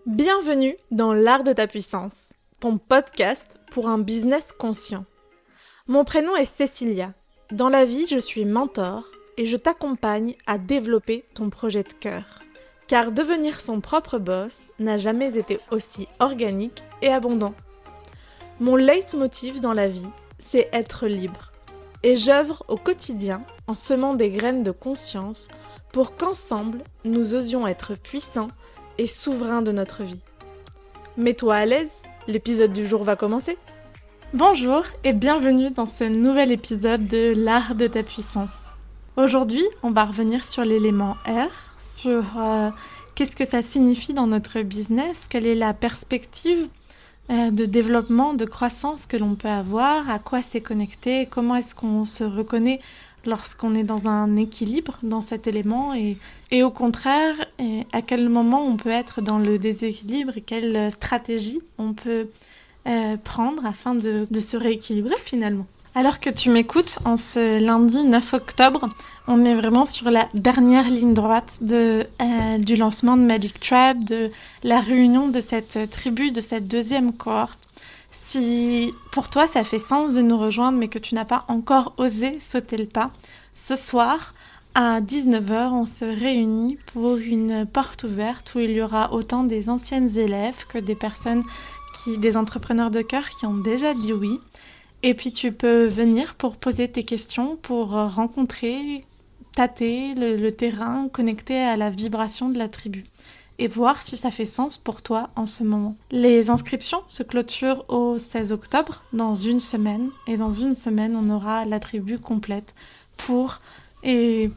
Bienvenue dans l'art de ta puissance, ton podcast pour un business conscient. Mon prénom est Cécilia. Dans la vie, je suis mentor et je t'accompagne à développer ton projet de cœur. Car devenir son propre boss n'a jamais été aussi organique et abondant. Mon leitmotiv dans la vie, c'est être libre. Et j'œuvre au quotidien en semant des graines de conscience pour qu'ensemble, nous osions être puissants et souverain de notre vie. Mets-toi à l'aise, l'épisode du jour va commencer. Bonjour et bienvenue dans ce nouvel épisode de l'art de ta puissance. Aujourd'hui, on va revenir sur l'élément R, sur qu'est-ce que ça signifie dans notre business, quelle est la perspective de développement, de croissance que l'on peut avoir, à quoi c'est connecté, comment est-ce qu'on se reconnaît lorsqu'on est dans un équilibre dans cet élément et au contraire, à quel moment on peut être dans le déséquilibre et quelle stratégie on peut prendre afin de se rééquilibrer finalement. Alors que tu m'écoutes, en ce lundi 9 octobre, on est vraiment sur la dernière ligne droite du lancement de Magic Tribe, de la réunion de cette tribu, de cette deuxième cohorte. Si pour toi ça fait sens de nous rejoindre mais que tu n'as pas encore osé sauter le pas, ce soir à 19h on se réunit pour une porte ouverte où il y aura autant des anciennes élèves que des personnes, des entrepreneurs de cœur qui ont déjà dit oui. Et puis tu peux venir pour poser tes questions, pour rencontrer, tâter le terrain, connecter à la vibration de la tribu et voir si ça fait sens pour toi en ce moment. Les inscriptions se clôturent au 16 octobre, dans une semaine. Et dans une semaine, on aura la tribu complète pour ces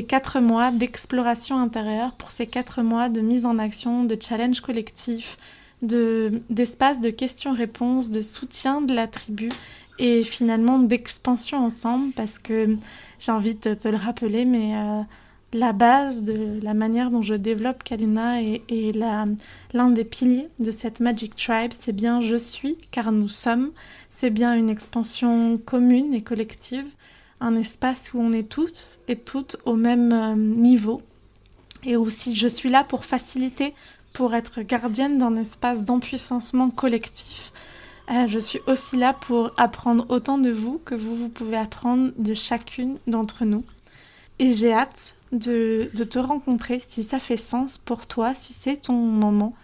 4 mois d'exploration intérieure, pour ces 4 mois de mise en action, de challenge collectif, d'espace de questions-réponses, de soutien de la tribu et finalement d'expansion ensemble parce que j'ai envie de te le rappeler, mais la base de la manière dont je développe Kalina et l'un des piliers de cette Magic Tribe, c'est bien je suis, car nous sommes. C'est bien une expansion commune et collective, un espace où on est tous et toutes au même niveau. Et aussi, je suis là pour faciliter, pour être gardienne d'un espace d'empuissancement collectif. Je suis aussi là pour apprendre autant de vous que vous pouvez apprendre de chacune d'entre nous. Et j'ai hâte de te rencontrer si ça fait sens pour toi, si c'est ton moment,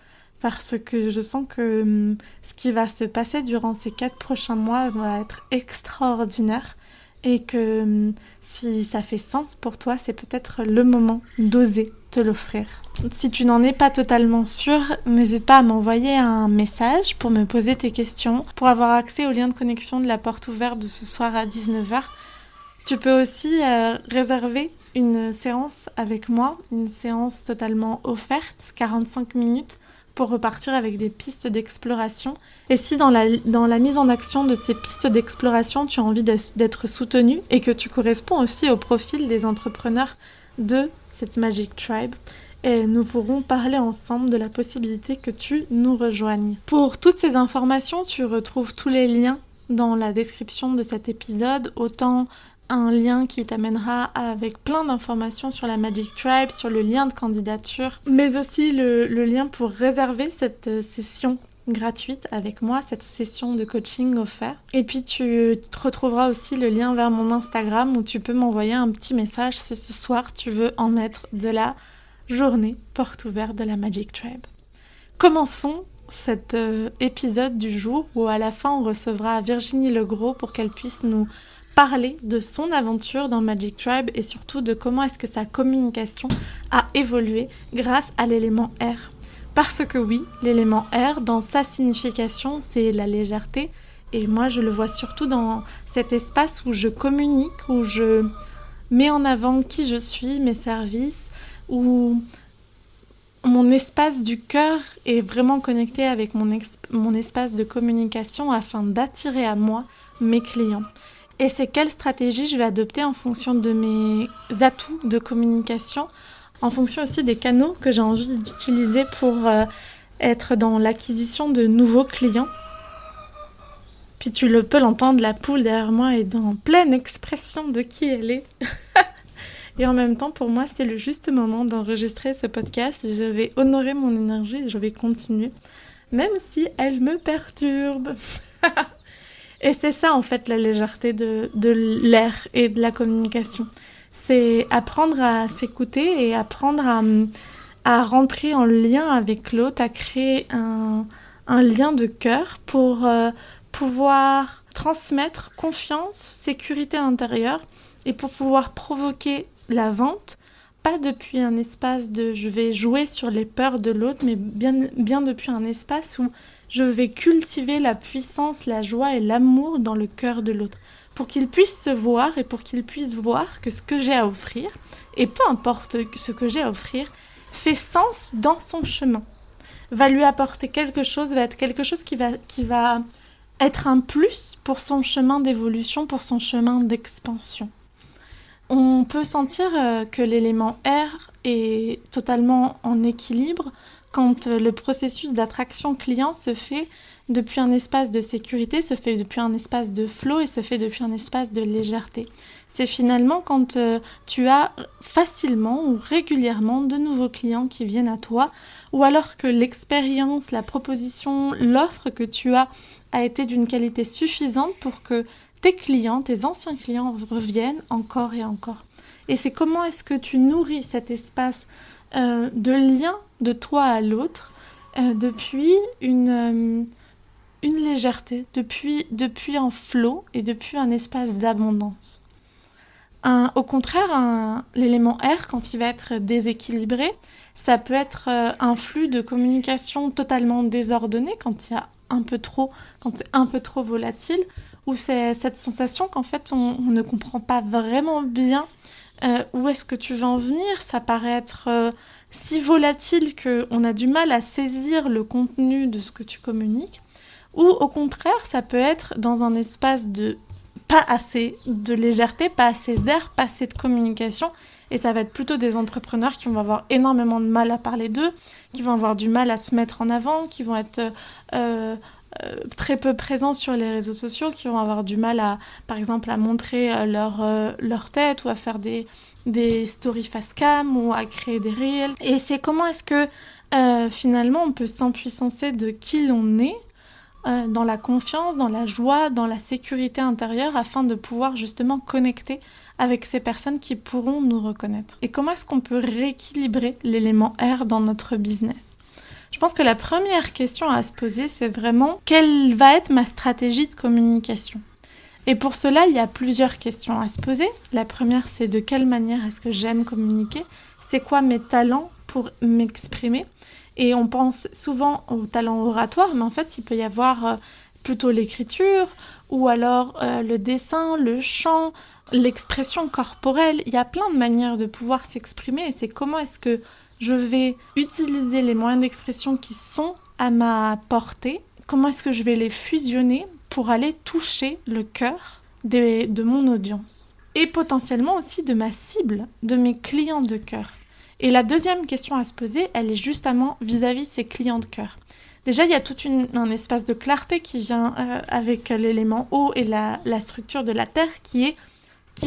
parce que je sens que ce qui va se passer durant ces 4 prochains mois va être extraordinaire et que si ça fait sens pour toi, c'est peut-être le moment d'oser te l'offrir. Si tu n'en es pas totalement sûr, n'hésite pas à m'envoyer un message pour me poser tes questions, pour avoir accès au lien de connexion de la porte ouverte de ce soir à 19h. Tu peux aussi réserver une séance avec moi, une séance totalement offerte, 45 minutes, pour repartir avec des pistes d'exploration. Et si dans la mise en action de ces pistes d'exploration, tu as envie d'être soutenu et que tu corresponds aussi au profil des entrepreneurs de cette Magic Tribe, et nous pourrons parler ensemble de la possibilité que tu nous rejoignes. Pour toutes ces informations, tu retrouves tous les liens dans la description de cet épisode, autant un lien qui t'amènera avec plein d'informations sur la Magic Tribe, sur le lien de candidature, mais aussi le lien pour réserver cette session gratuite avec moi, cette session de coaching offerte. Et puis tu te retrouveras aussi le lien vers mon Instagram où tu peux m'envoyer un petit message si ce soir tu veux en être de la journée porte ouverte de la Magic Tribe. Commençons cet épisode du jour où à la fin on recevra Virginie Legros pour qu'elle puisse nous parler de son aventure dans Magic Tribe et surtout de comment est-ce que sa communication a évolué grâce à l'élément R. Parce que oui, l'élément R, dans sa signification, c'est la légèreté. Et moi, je le vois surtout dans cet espace où je communique, où je mets en avant qui je suis, mes services, où mon espace du cœur est vraiment connecté avec mon espace de communication afin d'attirer à moi mes clients. Et c'est quelle stratégie je vais adopter en fonction de mes atouts de communication, en fonction aussi des canaux que j'ai envie d'utiliser pour être dans l'acquisition de nouveaux clients. Puis peux l'entendre, la poule derrière moi est en pleine expression de qui elle est. Et en même temps, pour moi, c'est le juste moment d'enregistrer ce podcast. Je vais honorer mon énergie et je vais continuer, même si elle me perturbe. Et c'est ça, en fait, la légèreté de l'air et de la communication. C'est apprendre à s'écouter et apprendre à rentrer en lien avec l'autre, à créer un lien de cœur pour pouvoir transmettre confiance, sécurité intérieure et pour pouvoir provoquer la vente, pas depuis un espace de je vais jouer sur les peurs de l'autre, mais bien depuis un espace où je vais cultiver la puissance, la joie et l'amour dans le cœur de l'autre, pour qu'il puisse se voir et pour qu'il puisse voir que ce que j'ai à offrir, et peu importe ce que j'ai à offrir, fait sens dans son chemin, va lui apporter quelque chose, va être quelque chose qui va être un plus pour son chemin d'évolution, pour son chemin d'expansion. On peut sentir que l'élément R est totalement en équilibre quand le processus d'attraction client se fait depuis un espace de sécurité, se fait depuis un espace de flow et se fait depuis un espace de légèreté. C'est finalement quand tu as facilement ou régulièrement de nouveaux clients qui viennent à toi, ou alors que l'expérience, la proposition, l'offre que tu as a été d'une qualité suffisante pour que tes clients, tes anciens clients reviennent encore et encore. Et c'est comment est-ce que tu nourris cet espace de lien de toi à l'autre depuis une légèreté, depuis un flow et depuis un espace d'abondance. Au contraire, l'élément R, quand il va être déséquilibré, ça peut être un flux de communication totalement désordonné quand c'est un peu trop volatile, ou c'est cette sensation qu'en fait on ne comprend pas vraiment bien où est-ce que tu veux en venir. Ça paraît être si volatile qu'on a du mal à saisir le contenu de ce que tu communiques, ou au contraire ça peut être dans un espace de pas assez de légèreté, pas assez d'air, pas assez de communication, et ça va être plutôt des entrepreneurs qui vont avoir énormément de mal à parler d'eux, qui vont avoir du mal à se mettre en avant, qui vont être très peu présents sur les réseaux sociaux, qui vont avoir du mal à, par exemple, à montrer leur tête, ou à faire des stories face cam, ou à créer des réels. Et c'est comment est-ce que finalement on peut s'empuissancer de qui l'on est, dans la confiance, dans la joie, dans la sécurité intérieure, afin de pouvoir justement connecter avec ces personnes qui pourront nous reconnaître. Et comment est-ce qu'on peut rééquilibrer l'élément R dans notre business ? Je pense que la première question à se poser, c'est vraiment quelle va être ma stratégie de communication ? Et pour cela, il y a plusieurs questions à se poser. La première, c'est de quelle manière est-ce que j'aime communiquer ? C'est quoi mes talents pour m'exprimer ? Et on pense souvent au talent oratoire, mais en fait, il peut y avoir plutôt l'écriture, ou alors le dessin, le chant, l'expression corporelle. Il y a plein de manières de pouvoir s'exprimer, et c'est comment est-ce que je vais utiliser les moyens d'expression qui sont à ma portée, comment est-ce que je vais les fusionner pour aller toucher le cœur de mon audience, et potentiellement aussi de ma cible, de mes clients de cœur. Et la deuxième question à se poser, elle est justement vis-à-vis de ces clients de cœur. Déjà, il y a tout un espace de clarté qui vient avec l'élément eau et la structure de la terre qui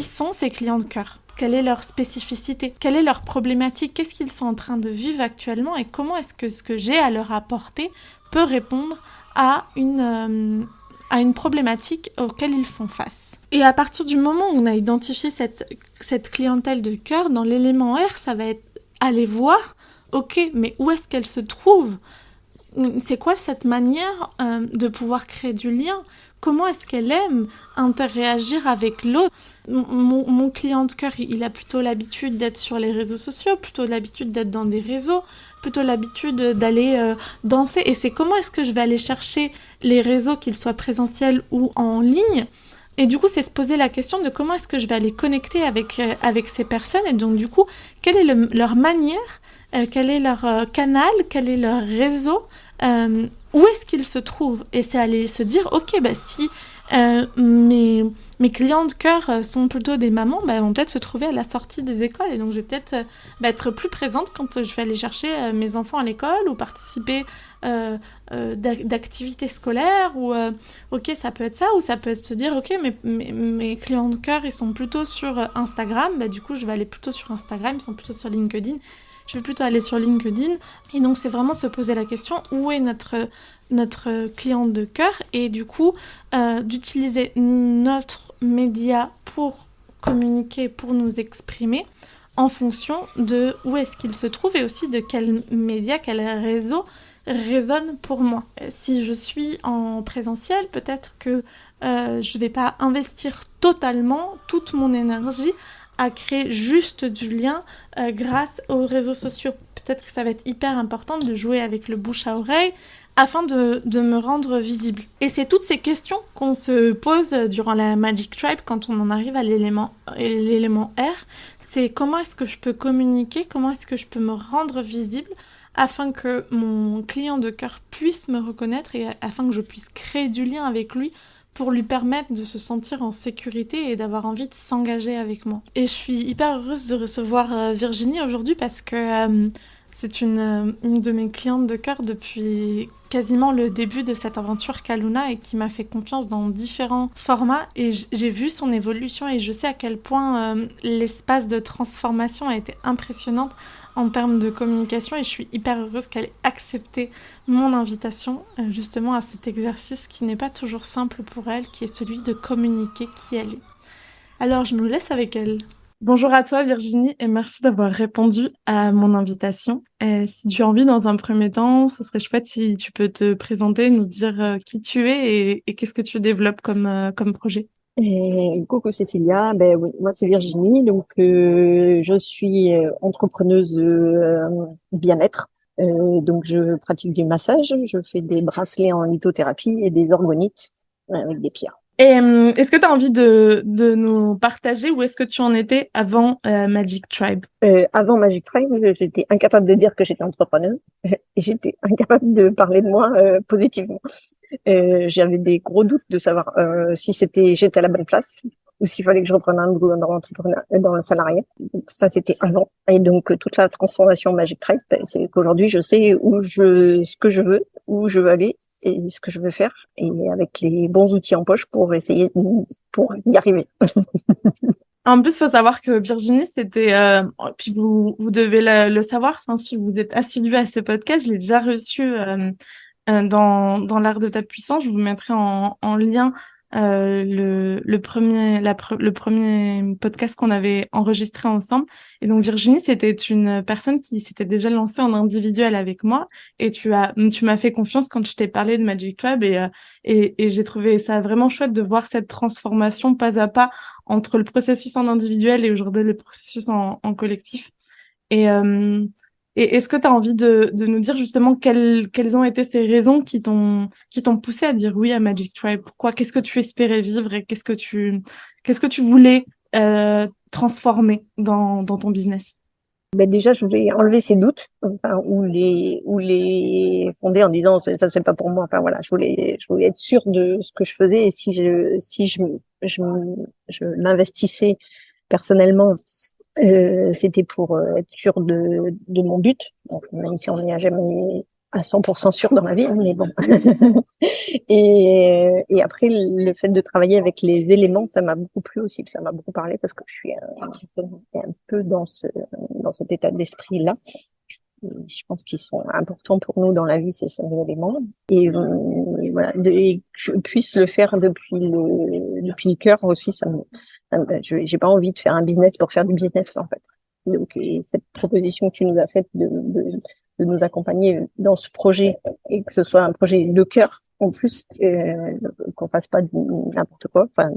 sont ces clients de cœur. Quelle est leur spécificité ? Quelle est leur problématique ? Qu'est-ce qu'ils sont en train de vivre actuellement ? Et comment est-ce que ce que j'ai à leur apporter peut répondre à une problématique auquel ils font face. Et à partir du moment où on a identifié cette clientèle de cœur, dans l'élément R, ça va être aller voir, ok, mais où est-ce qu'elle se trouve ? C'est quoi cette manière de pouvoir créer du lien ? Comment est-ce qu'elle aime interagir avec l'autre ? Mon client de cœur, il a plutôt l'habitude d'être sur les réseaux sociaux, plutôt l'habitude d'être dans des réseaux, plutôt l'habitude d'aller danser. Et c'est comment est-ce que je vais aller chercher les réseaux, qu'ils soient présentiels ou en ligne ? Et du coup, c'est se poser la question de comment est-ce que je vais aller connecter avec ces personnes. Et donc, du coup, quelle est leur manière, quel est leur canal, quel est leur réseau où est-ce qu'ils se trouvent. Et c'est aller se dire, ok, bah si mes clients de cœur sont plutôt des mamans, bah, elles vont peut-être se trouver à la sortie des écoles. Et donc, je vais peut-être être plus présente quand je vais aller chercher mes enfants à l'école ou participer d'activités scolaires. Ou, ok, ça peut être ça. Ou ça peut être se dire, ok, mes clients de cœur, ils sont plutôt sur Instagram. Bah, du coup, je vais aller plutôt sur Instagram. Ils sont plutôt sur LinkedIn. Je vais plutôt aller sur LinkedIn. Et donc, c'est vraiment se poser la question, où est notre cliente de cœur, et du coup d'utiliser notre média pour communiquer, pour nous exprimer en fonction de où est-ce qu'il se trouve et aussi de quel média, quel réseau résonne pour moi. Si je suis en présentiel, peut-être que je vais pas investir totalement toute mon énergie à créer juste du lien grâce aux réseaux sociaux. Peut-être que ça va être hyper important de jouer avec le bouche à oreille afin de me rendre visible. Et c'est toutes ces questions qu'on se pose durant la Magic Tribe quand on en arrive à l'élément R. C'est comment est-ce que je peux communiquer, comment est-ce que je peux me rendre visible afin que mon client de cœur puisse me reconnaître et afin que je puisse créer du lien avec lui pour lui permettre de se sentir en sécurité et d'avoir envie de s'engager avec moi. Et je suis hyper heureuse de recevoir Virginie aujourd'hui parce que c'est une de mes clientes de cœur depuis quasiment le début de cette aventure Kaluna et qui m'a fait confiance dans différents formats, et j'ai vu son évolution et je sais à quel point l'espace de transformation a été impressionnante en termes de communication, et je suis hyper heureuse qu'elle ait accepté mon invitation justement à cet exercice qui n'est pas toujours simple pour elle, qui est celui de communiquer qui elle est. Alors je nous laisse avec elle. Bonjour à toi Virginie et merci d'avoir répondu à mon invitation. Si tu as envie, dans un premier temps, ce serait chouette si tu peux te présenter, nous dire qui tu es et qu'est-ce que tu développes comme projet. Coucou Cécilia, ben oui, moi c'est Virginie, donc je suis entrepreneuse bien-être. Donc je pratique du massage, je fais des bracelets en lithothérapie et des orgonites avec des pierres. Et est-ce que tu as envie de nous partager où est-ce que tu en étais avant Magic Tribe? Avant Magic Tribe, j'étais incapable de dire que j'étais entrepreneuse et j'étais incapable de parler de moi positivement. J'avais des gros doutes de savoir si j'étais à la bonne place ou s'il fallait que je reprenne un boulot dans le salariat. Donc, ça, c'était avant. Et donc, toute la transformation Magic Tribe, c'est qu'aujourd'hui, je sais ce que je veux, où je veux aller et ce que je veux faire, et avec les bons outils en poche pour pour y arriver. En plus, il faut savoir que Virginie, c'était, puis vous devez le savoir, enfin, si vous êtes assidu à ce podcast, je l'ai déjà reçu dans l'art de ta puissance. Je vous mettrai en lien le premier podcast qu'on avait enregistré ensemble. Et donc Virginie, c'était une personne qui s'était déjà lancée en individuel avec moi, et tu m'as fait confiance quand je t'ai parlé de Magic Club, et j'ai trouvé ça vraiment chouette de voir cette transformation pas à pas entre le processus en individuel et aujourd'hui le processus en collectif. Et et est-ce que tu as envie de nous dire justement quelles ont été ces raisons qui t'ont poussé à dire oui à Magic Tribe? Pourquoi? Qu'est-ce que tu espérais vivre et qu'est-ce que tu voulais transformer dans ton business? Ben déjà, je voulais enlever ces doutes, enfin, ou les fonder en disant ça c'est pas pour moi. Enfin voilà, je voulais être sûre de ce que je faisais, et si je m'investissais personnellement, c'était pour être sûre de mon but. Donc, même si on n'est jamais à 100% sûr dans la vie, hein, mais bon. Et après, le fait de travailler avec les éléments, ça m'a beaucoup plu aussi, ça m'a beaucoup parlé parce que je suis un peu dans cet état d'esprit-là. Je pense qu'ils sont importants pour nous dans la vie, ces éléments. Et voilà, et que je puisse le faire depuis le cœur aussi, j'ai pas envie de faire un business pour faire du business, en fait. Donc, et cette proposition que tu nous as faite de nous accompagner dans ce projet, et que ce soit un projet de cœur, en plus, qu'on fasse pas n'importe quoi, enfin,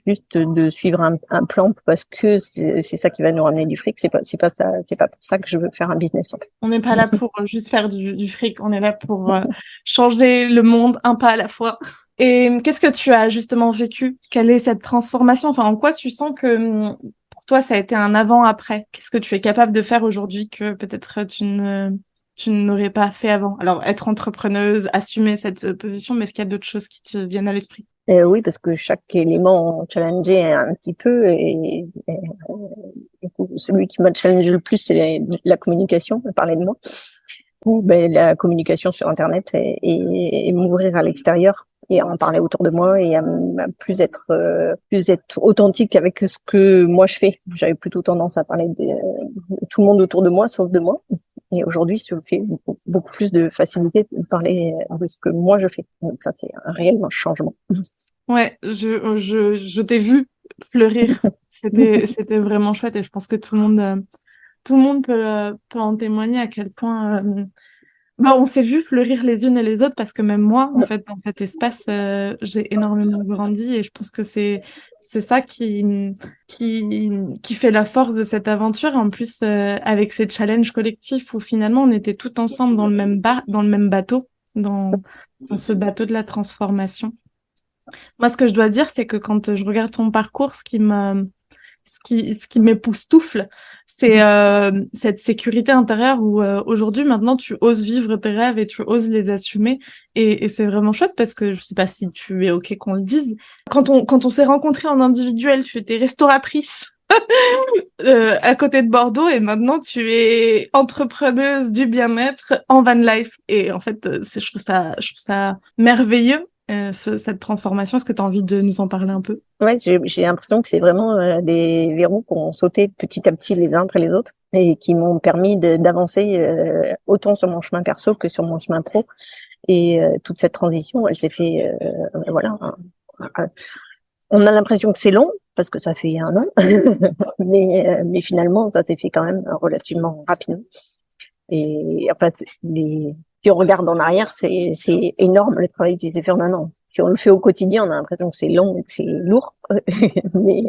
juste de suivre un plan parce que c'est ça qui va nous ramener du fric. C'est pas ça, c'est pas pour ça que je veux faire un business, en fait. On n'est pas là pour juste faire du fric, on est là pour changer le monde un pas à la fois. Et qu'est-ce que tu as justement vécu? Quelle est cette transformation? Enfin, en quoi tu sens que pour toi, ça a été un avant-après? Qu'est-ce que tu es capable de faire aujourd'hui que peut-être tu ne tu n'aurais pas fait avant? Alors, être entrepreneuse, assumer cette position, mais est-ce qu'il y a d'autres choses qui te viennent à l'esprit? Oui, parce que chaque élément challengeait un petit peu et du coup, celui qui m'a challengé le plus, c'est la communication, parler de moi. Ou la communication sur Internet et m'ouvrir à l'extérieur et à en parler autour de moi et à plus être authentique avec ce que moi je fais. J'avais plutôt tendance à parler de tout le monde autour de moi, sauf de moi. Et aujourd'hui, je fais beaucoup plus de facilité de parler de ce que moi je fais. Donc ça, c'est un réel changement. Ouais, je t'ai vu fleurir. C'était vraiment chouette et je pense que tout le monde peut en témoigner à quel point, on s'est vu fleurir les unes et les autres parce que même moi, en fait, dans cet espace, j'ai énormément grandi et je pense que c'est ça qui fait la force de cette aventure. En plus, avec ces challenges collectifs où finalement on était tout ensemble dans le même dans le même bateau, dans ce bateau de la transformation. Moi, ce que je dois dire, c'est que quand je regarde ton parcours, ce qui m'époustoufle, c'est cette sécurité intérieure où aujourd'hui, maintenant, tu oses vivre tes rêves et tu oses les assumer. Et c'est vraiment chouette parce que je sais pas si tu es OK qu'on le dise. Quand on s'est rencontrés en individuel, tu étais restauratrice à côté de Bordeaux et maintenant tu es entrepreneuse du bien-être en van life. Et en fait, je trouve ça merveilleux. Cette transformation, est-ce que tu as envie de nous en parler un peu? Ouais, j'ai l'impression que c'est vraiment des verrous qui ont sauté petit à petit les uns après les autres et qui m'ont permis d'avancer autant sur mon chemin perso que sur mon chemin pro. Et toute cette transition, elle s'est fait, voilà. On a l'impression que c'est long parce que ça fait un an, mais finalement, ça s'est fait quand même relativement rapidement. Et enfin, si on regarde en arrière, c'est énorme le travail qui s'est fait en un an. Si on le fait au quotidien, on a l'impression que c'est long et que c'est lourd. Mais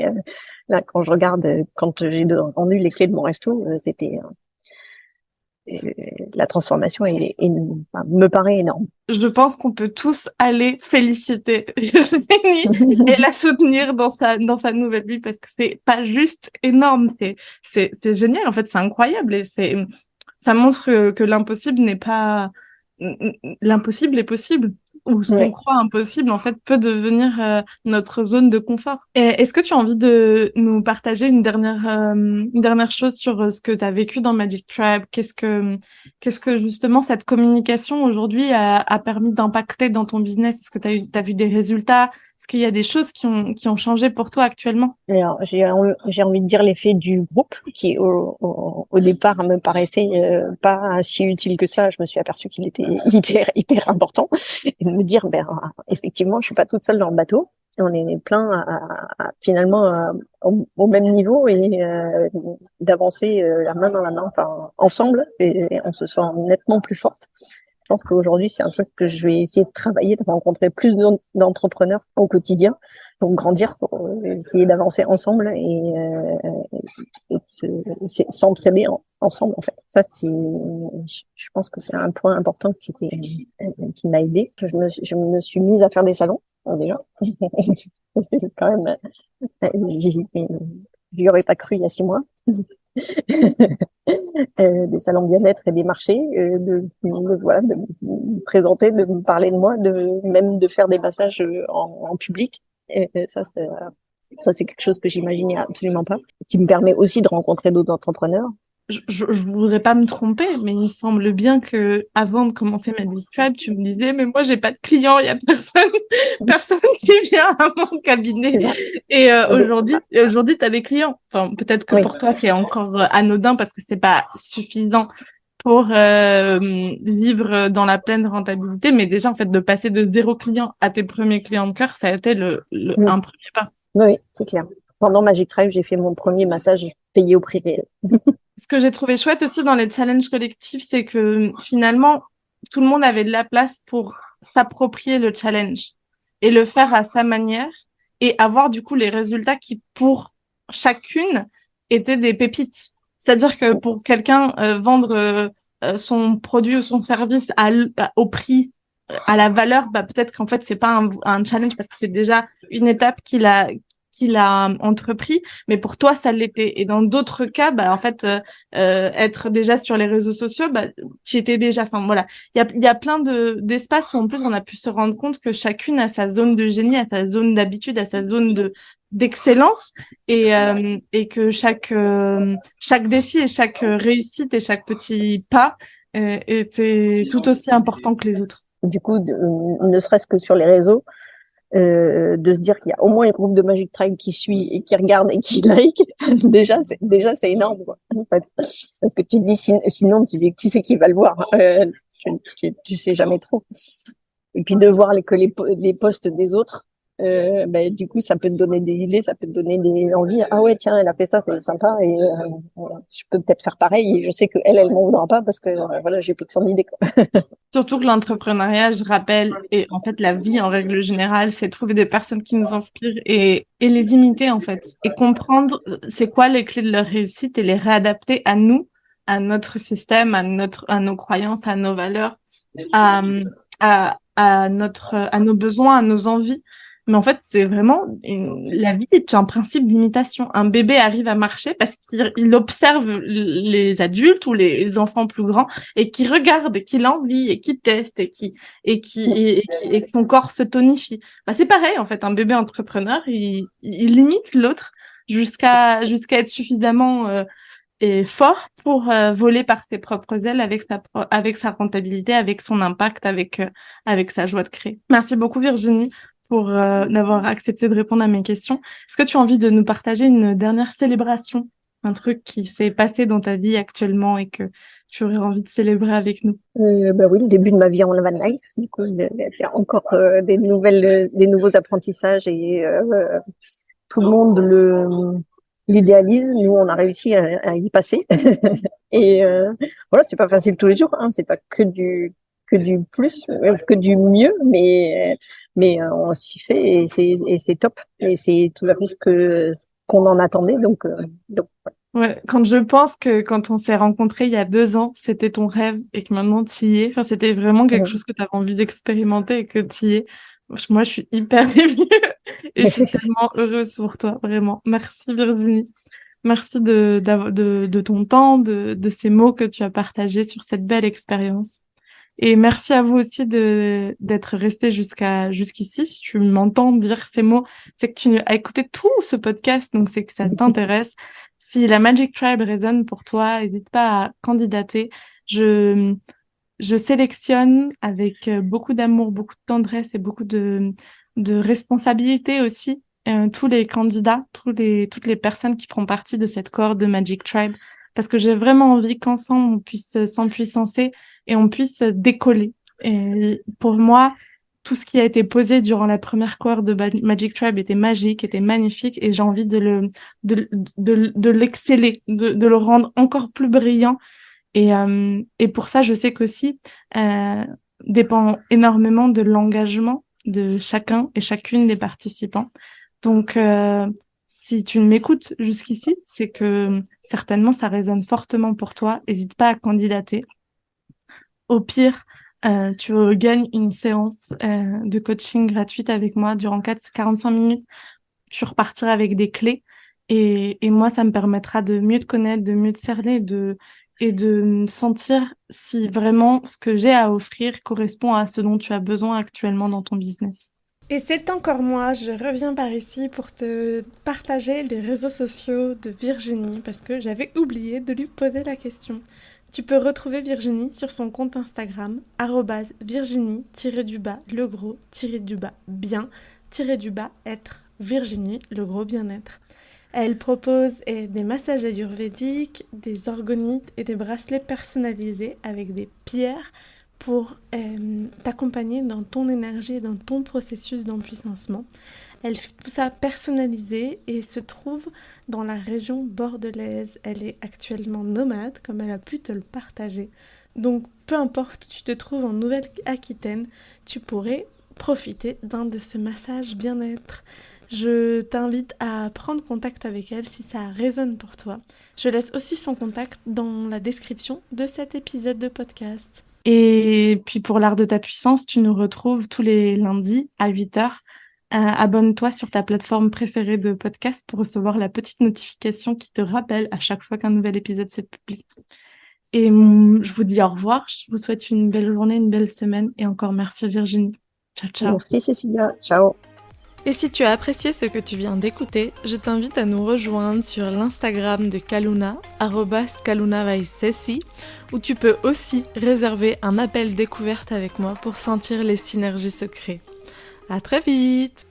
là, quand je regarde, quand j'ai rendu les clés de mon resto, c'était la transformation enfin, me paraît énorme. Je pense qu'on peut tous aller féliciter Virginie et la soutenir dans sa nouvelle vie parce que c'est pas juste énorme, c'est génial. En fait, c'est incroyable et ça montre que l'impossible n'est pas, l'impossible est possible. Ou ce qu'on Ouais. croit impossible, en fait, peut devenir notre zone de confort. Et est-ce que tu as envie de nous partager une dernière chose sur ce que tu as vécu dans Magic Tribe? Qu'est-ce que justement cette communication aujourd'hui a permis d'impacter dans ton business? Est-ce que t'as vu des résultats? Est-ce qu'il y a des choses qui ont changé pour toi actuellement? Alors, j'ai envie de dire l'effet du groupe qui, au départ, me paraissait pas si utile que ça. Je me suis aperçue qu'il était hyper important. Et de me dire, effectivement, je suis pas toute seule dans le bateau. Et on est plein finalement au même niveau et d'avancer la main dans la main, enfin, ensemble, et on se sent nettement plus forte. Je pense qu'aujourd'hui, c'est un truc que je vais essayer de travailler, de rencontrer plus d'entrepreneurs au quotidien pour grandir, pour essayer d'avancer ensemble et s'entraider ensemble, en fait. Ça, je pense que c'est un point important qui m'a aidé. Je me suis mise à faire des salons, déjà. C'est quand même, j'y aurais pas cru il y a 6 mois. Des salons bien-être et des marchés, voilà, de me présenter, de me parler de moi, même de faire des massages en public. Et ça, c'est quelque chose que j'imaginais absolument pas, qui me permet aussi de rencontrer d'autres entrepreneurs. Je voudrais pas me tromper, mais il me semble bien que avant de commencer Magic Tribe, tu me disais, mais moi j'ai pas de clients, il y a personne qui vient à mon cabinet. Et aujourd'hui t'as des clients. Enfin, peut-être que Oui. pour toi c'est encore anodin parce que c'est pas suffisant pour vivre dans la pleine rentabilité, mais déjà en fait de passer de 0 client à tes premiers clients de cœur, ça a été un premier pas. Oui, c'est clair. Pendant Magic Tribe, j'ai fait mon premier massage payé au prix réel. Ce que j'ai trouvé chouette aussi dans les challenges collectifs, c'est que finalement, tout le monde avait de la place pour s'approprier le challenge et le faire à sa manière et avoir du coup les résultats qui, pour chacune, étaient des pépites. C'est-à-dire que pour quelqu'un, vendre son produit ou son service au prix, à la valeur, peut-être qu'en fait, c'est pas un challenge parce que c'est déjà une étape qu'il a entrepris, mais pour toi, ça l'était. Et dans d'autres cas, en fait, être déjà sur les réseaux sociaux, tu y étais déjà. Enfin, voilà. Il y a plein d'espaces où, en plus, on a pu se rendre compte que chacune a sa zone de génie, a sa zone d'habitude, a sa zone d'excellence et que chaque défi et chaque réussite et chaque petit pas était tout aussi important que les autres. Du coup, ne serait-ce que sur les réseaux, de se dire qu'il y a au moins un groupe de Magic Tribe qui suit et qui regarde et qui like, déjà c'est énorme, quoi. En fait. Parce que tu te dis, sinon, tu dis, qui c'est qui va le voir? Tu sais jamais trop. Et puis de voir que les posts des autres, du coup, ça peut te donner des idées, ça peut te donner des envies. Ah ouais, tiens, elle a fait ça, c'est sympa, et voilà, je peux peut-être faire pareil. Et je sais que elle m'en voudra pas parce que voilà, j'ai plus que son idée, quoi. Surtout que l'entrepreneuriat, je rappelle, et en fait la vie en règle générale, c'est trouver des personnes qui nous inspirent et les imiter en fait, et comprendre c'est quoi les clés de leur réussite et les réadapter à nous, à notre système, à nos croyances, à nos valeurs, à, à nos besoins, à nos envies. Mais en fait, c'est vraiment la vie est un principe d'imitation. Un bébé arrive à marcher parce qu'il observe les adultes ou les enfants plus grands et qui regarde, et qui l'envie et qui teste et que son corps se tonifie. C'est pareil en fait. Un bébé entrepreneur, il imite l'autre jusqu'à être suffisamment et fort pour voler par ses propres ailes avec sa rentabilité, avec son impact, avec sa joie de créer. Merci beaucoup Virginie pour d'avoir accepté de répondre à mes questions. Est-ce que tu as envie de nous partager une dernière célébration, un truc qui s'est passé dans ta vie actuellement et que tu aurais envie de célébrer avec nous? Oui, le début de ma vie en van life. Du coup, il y a encore des nouveaux apprentissages et tout le monde l'idéalise. Nous, on a réussi à y passer. Et voilà, c'est pas facile tous les jours. Hein. C'est pas que du plus, que du mieux, mais on s'y fait et c'est top. Et c'est tout à fait qu'on en attendait. Donc Ouais, quand je pense que quand on s'est rencontrés il y a 2 ans, c'était ton rêve et que maintenant tu y es. Enfin, c'était vraiment quelque chose que tu avais envie d'expérimenter et que tu y es. Moi, je suis hyper émue et je suis tellement heureuse pour toi, vraiment. Merci Virginie. Merci de ton temps, de ces mots que tu as partagés sur cette belle expérience. Et merci à vous aussi d'être resté jusqu'ici. Si tu m'entends dire ces mots, c'est que tu as écouté tout ce podcast, donc c'est que ça t'intéresse. Si la Magic Tribe résonne pour toi, n'hésite pas à candidater. Je sélectionne avec beaucoup d'amour, beaucoup de tendresse et beaucoup de responsabilité aussi tous les candidats, toutes les personnes qui feront partie de cette cohorte de Magic Tribe, parce que j'ai vraiment envie qu'ensemble on puisse s'empuissancer et on puisse décoller. Et pour moi, tout ce qui a été posé durant la première cohorte de Magic Tribe était magique, était magnifique, et j'ai envie de l'exceller, de le rendre encore plus brillant. Et pour ça, je sais qu'aussi dépend énormément de l'engagement de chacun et chacune des participants. Donc, si tu m'écoutes jusqu'ici, c'est que certainement ça résonne fortement pour toi. N'hésite pas à candidater. Au pire, tu gagnes une séance de coaching gratuite avec moi durant 45 minutes. Tu repartiras avec des clés. Et moi, ça me permettra de mieux te connaître, de mieux te cerner, et de sentir si vraiment ce que j'ai à offrir correspond à ce dont tu as besoin actuellement dans ton business. Et c'est encore moi, je reviens par ici pour te partager les réseaux sociaux de Virginie parce que j'avais oublié de lui poser la question. Tu peux retrouver Virginie sur son compte Instagram @Virginie-le-bien-être, Virginie le gros bien-être. Elle propose des massages ayurvédiques, des orgonites et des bracelets personnalisés avec des pierres pour t'accompagner dans ton énergie et dans ton processus d'empuissancement. Elle fait tout ça personnalisé et se trouve dans la région bordelaise. Elle est actuellement nomade, comme elle a pu te le partager. Donc, peu importe où tu te trouves en Nouvelle-Aquitaine, tu pourrais profiter d'un de ces massages bien-être. Je t'invite à prendre contact avec elle si ça résonne pour toi. Je laisse aussi son contact dans la description de cet épisode de podcast. Et puis pour l'art de ta puissance, tu nous retrouves tous les lundis à 8h Abonne-toi sur ta plateforme préférée de podcast pour recevoir la petite notification qui te rappelle à chaque fois qu'un nouvel épisode se publie. Et je vous dis au revoir. Je vous souhaite une belle journée, une belle semaine. Et encore merci Virginie. Ciao, ciao. Merci Cécilia. Ciao. Et si tu as apprécié ce que tu viens d'écouter, je t'invite à nous rejoindre sur l'Instagram de Kaluna, @kalunavaisesi, où tu peux aussi réserver un appel découverte avec moi pour sentir les synergies secrets. À très vite!